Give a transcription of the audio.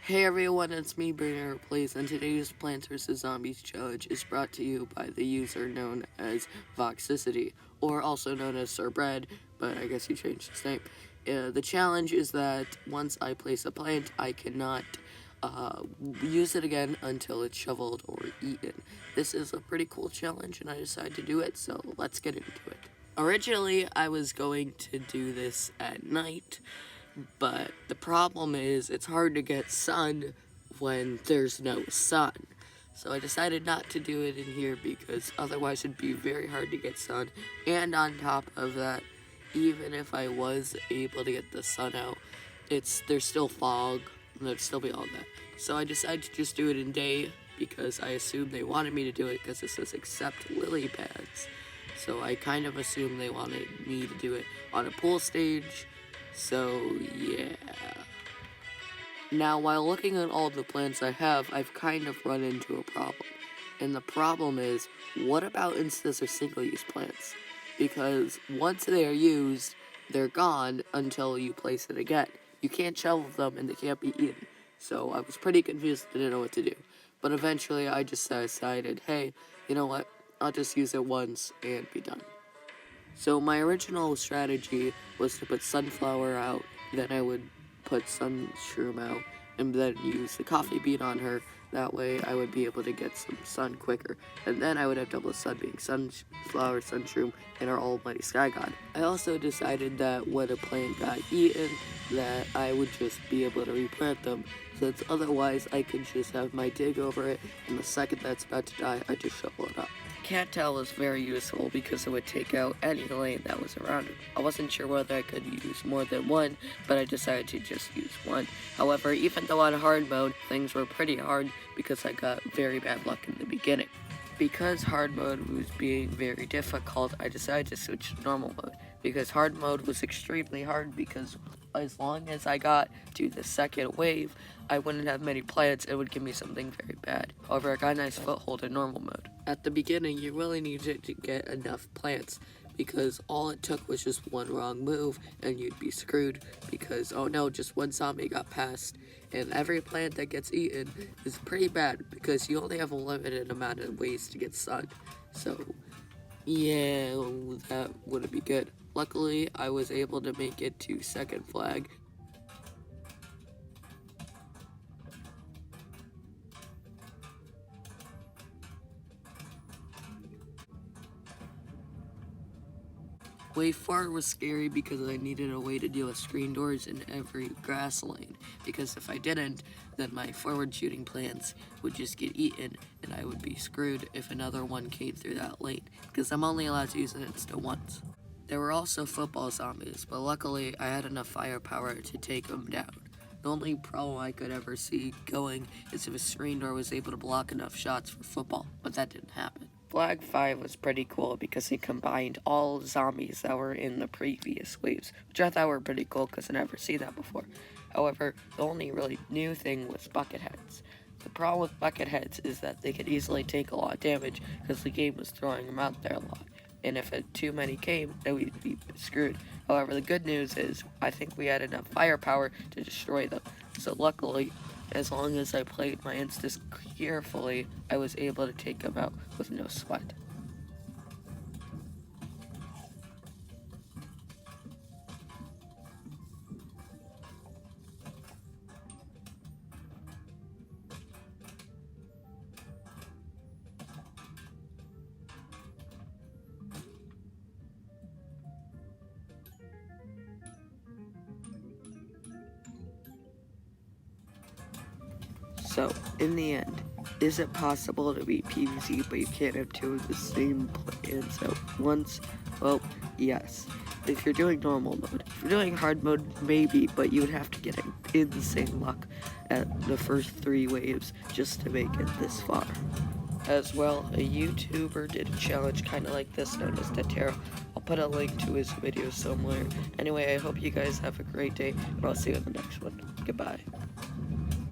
Hey everyone, it's me, Brainer Plays, and today's Plants vs. Zombies challenge is brought to you by the user known as voxicity, or also known as Sir Bread, but I guess he changed his name. The challenge is that once I place a plant, I cannot use it again until it's shoveled or eaten. This is a pretty cool challenge, and I decided to do it, so let's get into it. Originally, I was going to do this at night, but the problem is it's hard to get sun when there's no sun. So I decided not to do it in here because otherwise it'd be very hard to get sun. And on top of that, even if I was able to get the sun out, there's still fog, and there'd still be all that. So I decided to just do it in day because I assumed they wanted me to do it because it says accept lily pads. So I kind of assumed they wanted me to do it on a pool stage. So, yeah. Now, while looking at all the plants I have, I've kind of run into a problem. And the problem is, what about instance of single-use plants? Because once they are used, they're gone until you place it again. You can't shovel them and they can't be eaten. So I was pretty confused, didn't know what to do. But eventually I just decided, hey, you know what? I'll just use it once and be done. So my strategy was to put sunflower out, then I would put sunshroom out, and then use the coffee bean on her. That way I would be able to get some sun quicker. And then I would have double sun being sunflower, sunshroom, and our almighty sky god. I also decided that when a plant got eaten, that I would just be able to replant them, since otherwise I could just have my dig over it, and the second that's about to die, I just shovel it up. Cattail is very useful because it would take out any lane that was around it. I wasn't sure whether I could use more than one, but I decided to just use one. However, even though on hard mode, things were pretty hard because I got very bad luck in the beginning. Because hard mode was being very difficult, I decided to switch to normal mode. Because hard mode was extremely hard because as long as I got to the second wave, I wouldn't have many plants, it would give me something very bad. However, I got a nice foothold in normal mode. At the beginning, you really needed to get enough plants because all it took was just one wrong move and you'd be screwed because, oh no, just one zombie got past. And every plant that gets eaten is pretty bad because you only have a limited amount of ways to get sun. So, yeah, that wouldn't be good. Luckily, I was able to make it to second flag. Wave 4 was scary because I needed a way to deal with screen doors in every grass lane, because if I didn't, then my forward shooting plants would just get eaten and I would be screwed if another one came through that lane, because I'm only allowed to use an insta once. There were also football zombies, but luckily I had enough firepower to take them down. The only problem I could ever see going is if a screen door was able to block enough shots for football, but that didn't happen. Flag 5 was pretty cool because it combined all zombies that were in the previous waves, which I thought were pretty cool because I'd never seen that before. However, the only really new thing was bucket heads. The problem with bucket heads is that they could easily take a lot of damage because the game was throwing them out there a lot. And if too many came, then we'd be screwed. However, the good news is I think we had enough firepower to destroy them. So luckily, as long as I played my instas carefully, I was able to take them out with no sweat. So, in the end, is it possible to beat PvZ but you can't have two of the same plans at once? Well, yes. If you're doing normal mode. If you're doing hard mode, maybe, but you would have to get insane luck at the first 3 waves just to make it this far. As well, a YouTuber did a challenge kind of like this known as Detero. I'll put a link to his video somewhere. Anyway, I hope you guys have a great day, and I'll see you in the next one. Goodbye.